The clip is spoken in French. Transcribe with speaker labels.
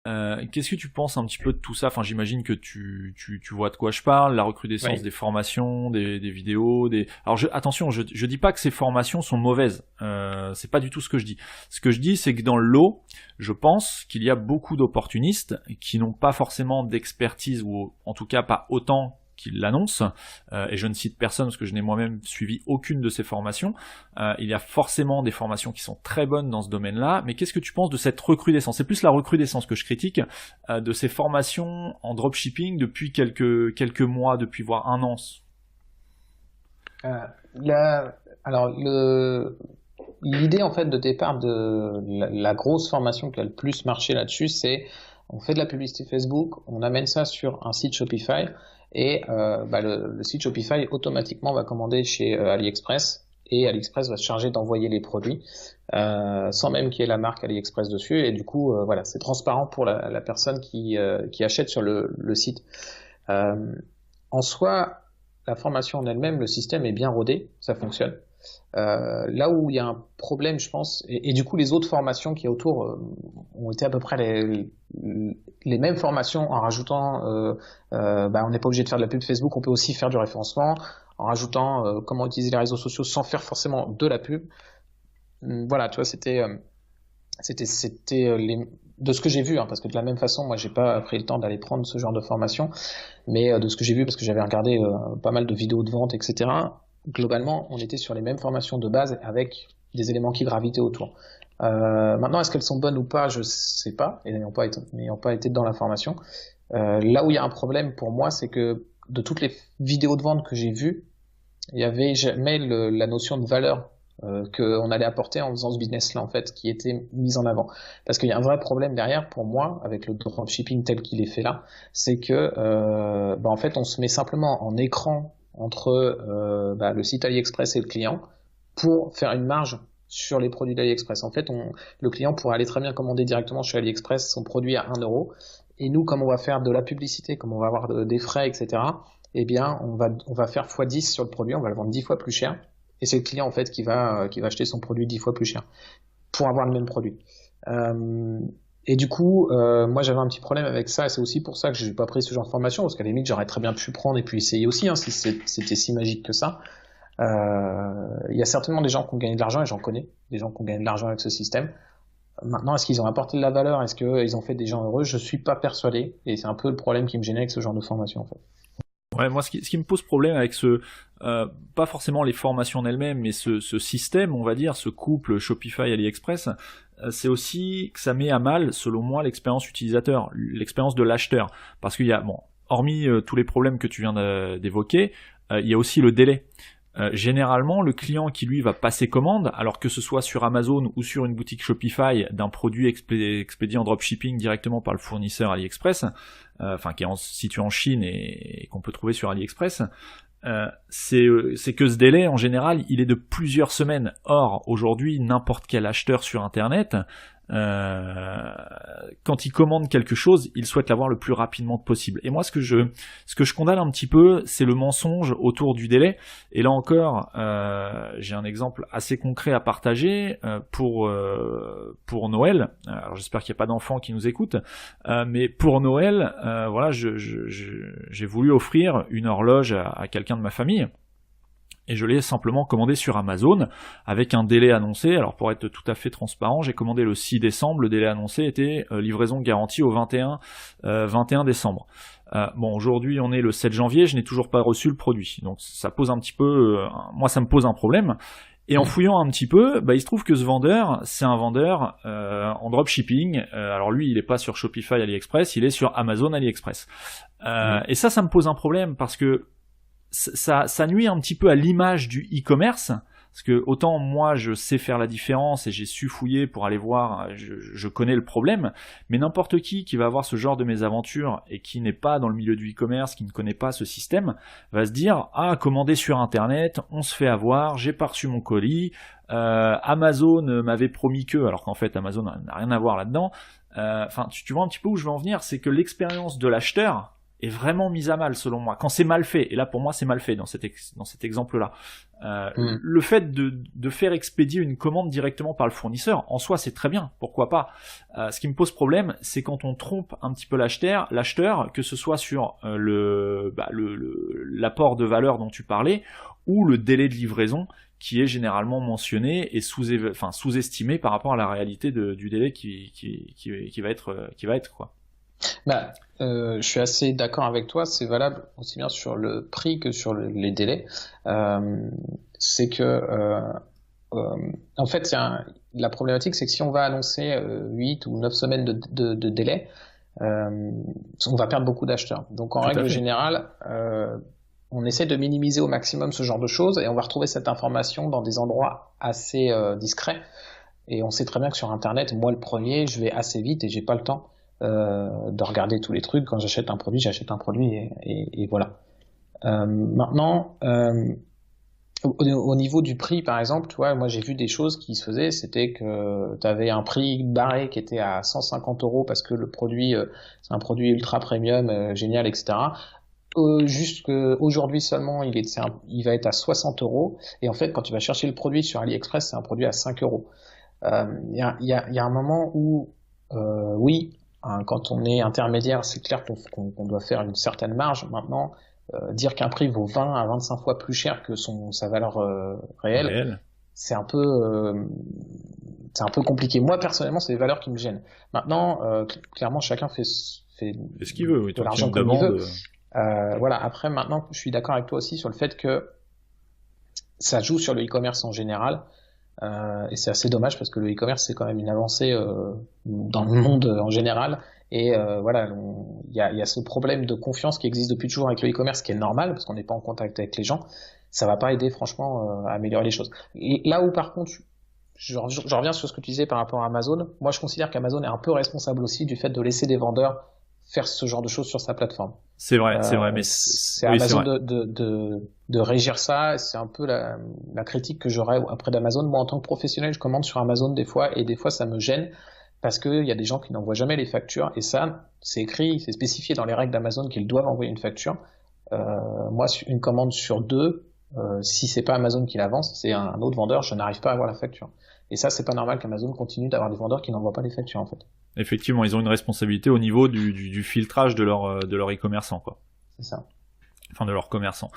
Speaker 1: Qu'est-ce que tu penses un petit peu de tout ça? Enfin, j'imagine que tu vois de quoi je parle, la recrudescence
Speaker 2: Oui.
Speaker 1: des formations, des vidéos, des. Alors attention, je dis pas que ces formations sont mauvaises. C'est pas du tout ce que je dis. Ce que je dis, c'est que dans le lot, je pense qu'il y a beaucoup d'opportunistes qui n'ont pas forcément d'expertise ou en tout cas pas autant qu'ils l'annoncent. Et je ne cite personne parce que je n'ai moi-même suivi aucune de ces formations. Il y a forcément des formations qui sont très bonnes dans ce domaine-là, mais qu'est-ce que tu penses de cette recrudescence? C'est plus la recrudescence que je critique, de ces formations en dropshipping depuis quelques mois, depuis voire un an.
Speaker 2: Euh, la- alors, l'idée en fait de départ de la grosse formation qui a le plus marché là-dessus, c'est on fait de la publicité Facebook, on amène ça sur un site Shopify et le site Shopify automatiquement va commander chez AliExpress et AliExpress va se charger d'envoyer les produits sans même qu'il y ait la marque AliExpress dessus et du coup voilà c'est transparent pour la personne qui achète sur le site. Euh, En soi, la formation en elle-même, le système est bien rodé, ça fonctionne. Là où il y a un problème, je pense, et du coup les autres formations qui y a autour ont été à peu près les mêmes formations en rajoutant, on n'est pas obligé de faire de la pub Facebook, on peut aussi faire du référencement, en rajoutant comment utiliser les réseaux sociaux sans faire forcément de la pub. Voilà, tu vois, de ce que j'ai vu, hein, parce que de la même façon, moi, j'ai pas pris le temps d'aller prendre ce genre de formation, mais de ce que j'ai vu, parce que j'avais regardé pas mal de vidéos de vente, etc. Globalement, on était sur les mêmes formations de base avec des éléments qui gravitaient autour. Maintenant, est-ce qu'elles sont bonnes ou pas, je sais pas, et n'ayant pas été dans la formation. Là où il y a un problème pour moi, c'est que de toutes les vidéos de vente que j'ai vues, il y avait jamais la notion de valeur qu'on allait apporter en faisant ce business-là, en fait, qui était mise en avant. Parce qu'il y a un vrai problème derrière, pour moi, avec le dropshipping tel qu'il est fait là, c'est que, en fait, on se met simplement en écran entre le site AliExpress et le client pour faire une marge sur les produits d'AliExpress. En fait, le client pourrait aller très bien commander directement chez AliExpress son produit à 1 euro. Et nous, comme on va faire de la publicité, comme on va avoir des frais, etc., eh bien, on va faire x10 sur le produit, on va le vendre 10 fois plus cher. Et c'est le client, en fait, qui va acheter son produit 10 fois plus cher pour avoir le même produit. Euh, et du coup, moi, j'avais un petit problème avec ça. Et c'est aussi pour ça que j'ai pas pris ce genre de formation, parce qu'à la limite, j'aurais très bien pu prendre et puis essayer aussi, hein, si c'était si magique que ça. Il y a certainement des gens qui ont gagné de l'argent, et j'en connais, des gens qui ont gagné de l'argent avec ce système. Maintenant, est-ce qu'ils ont apporté de la valeur? Est-ce qu'ils ont fait des gens heureux? Je suis pas persuadé. Et c'est un peu le problème qui me gênait avec ce genre de formation, en fait.
Speaker 1: Ouais, moi, ce qui me pose problème avec pas forcément les formations en elles-mêmes, mais ce système, on va dire, ce couple Shopify AliExpress, c'est aussi que ça met à mal, selon moi, l'expérience utilisateur, l'expérience de l'acheteur. Parce qu'il y a, bon, hormis tous les problèmes que tu viens d'évoquer, il y a aussi le délai. Généralement, le client qui lui va passer commande, alors que ce soit sur Amazon ou sur une boutique Shopify d'un produit expédié en dropshipping directement par le fournisseur AliExpress, qui est situé en Chine et qu'on peut trouver sur AliExpress, c'est que ce délai, en général, il est de plusieurs semaines. Or, aujourd'hui, n'importe quel acheteur sur Internet, quand il commande quelque chose, il souhaite l'avoir le plus rapidement possible. Et moi, ce que je condamne un petit peu, c'est le mensonge autour du délai. Et là encore, j'ai un exemple assez concret à partager pour Noël. Alors, j'espère qu'il n'y a pas d'enfants qui nous écoutent, mais pour Noël, voilà, j'ai voulu offrir une horloge à quelqu'un de ma famille. Et je l'ai simplement commandé sur Amazon avec un délai annoncé. Alors pour être tout à fait transparent, j'ai commandé le 6 décembre, le délai annoncé était livraison garantie au 21 décembre. Bon, aujourd'hui on est le 7 janvier, je n'ai toujours pas reçu le produit. Donc ça pose un petit peu, moi ça me pose un problème. Et en fouillant un petit peu, il se trouve que ce vendeur, c'est un vendeur en dropshipping. Alors lui, il est pas sur Shopify AliExpress, il est sur Amazon AliExpress. Et ça me pose un problème parce que ça nuit un petit peu à l'image du e-commerce, parce que autant moi je sais faire la différence et j'ai su fouiller pour aller voir, je connais le problème, mais n'importe qui va avoir ce genre de mésaventures et qui n'est pas dans le milieu du e-commerce, qui ne connaît pas ce système, va se dire ah, commander sur internet, on se fait avoir, j'ai pas reçu mon colis, Amazon m'avait promis que, alors qu'en fait Amazon n'a rien à voir là-dedans. Tu vois un petit peu où je veux en venir, c'est que l'expérience de l'acheteur est vraiment mise à mal selon moi quand c'est mal fait. Et là pour moi c'est mal fait dans cet exemple-là. Le fait de faire expédier une commande directement par le fournisseur, en soi c'est très bien, pourquoi pas. Ce qui me pose problème, c'est quand on trompe un petit peu l'acheteur, que ce soit sur l'apport de valeur dont tu parlais ou le délai de livraison qui est généralement mentionné et sous-estimé par rapport à la réalité du délai qui va être quoi.
Speaker 2: Je suis assez d'accord avec toi, c'est valable aussi bien sur le prix que sur les délais. C'est que en fait, la problématique, c'est que si on va annoncer 8 ou 9 semaines de délai, on va perdre beaucoup d'acheteurs. Donc en règle générale, on essaie de minimiser au maximum ce genre de choses et on va retrouver cette information dans des endroits assez discrets. Et on sait très bien que sur Internet, moi le premier, je vais assez vite et j'ai pas le temps de regarder tous les trucs. Quand j'achète un produit et voilà. Maintenant, au niveau du prix, par exemple, tu vois, moi j'ai vu des choses qui se faisaient, c'était que tu avais un prix barré qui était à 150 € parce que le produit, c'est un produit ultra premium, génial, etc. Jusqu'aujourd'hui seulement, il va être à 60 €. Et en fait, quand tu vas chercher le produit sur AliExpress, c'est un produit à 5 €. Il y a un moment où, oui, quand on est intermédiaire, c'est clair qu'on doit faire une certaine marge. Maintenant, dire qu'un prix vaut 20 à 25 fois plus cher que sa valeur réelle, c'est un peu compliqué. Moi, personnellement, c'est des valeurs qui me gênent. Maintenant, clairement, chacun fait ce
Speaker 1: qu'il veut, oui,
Speaker 2: de l'argent comme il veut. Voilà. Après, maintenant, je suis d'accord avec toi aussi sur le fait que ça joue sur le e-commerce en général. Et c'est assez dommage parce que le e-commerce c'est quand même une avancée dans le monde en général et voilà, il y a ce problème de confiance qui existe depuis toujours avec le e-commerce qui est normal parce qu'on n'est pas en contact avec les gens. Ça va pas aider franchement à améliorer les choses. Et là où par contre je reviens sur ce que tu disais par rapport à Amazon, moi je considère qu'Amazon est un peu responsable aussi du fait de laisser des vendeurs faire ce genre de choses sur sa plateforme.
Speaker 1: C'est vrai, mais
Speaker 2: c'est Amazon de régir ça. C'est un peu la critique que j'aurais après d'Amazon. Moi, en tant que professionnel, je commande sur Amazon des fois, et des fois, ça me gêne parce qu'il y a des gens qui n'envoient jamais les factures, et ça, c'est écrit, c'est spécifié dans les règles d'Amazon qu'ils doivent envoyer une facture. Moi, une commande sur deux, si c'est pas Amazon qui l'avance, c'est un autre vendeur, je n'arrive pas à avoir la facture. Et ça, c'est pas normal qu'Amazon continue d'avoir des vendeurs qui n'envoient pas les factures, en fait.
Speaker 1: Effectivement, ils ont une responsabilité au niveau du filtrage de leur e-commerçant, quoi.
Speaker 2: C'est ça.
Speaker 1: Enfin, de leurs commerçants.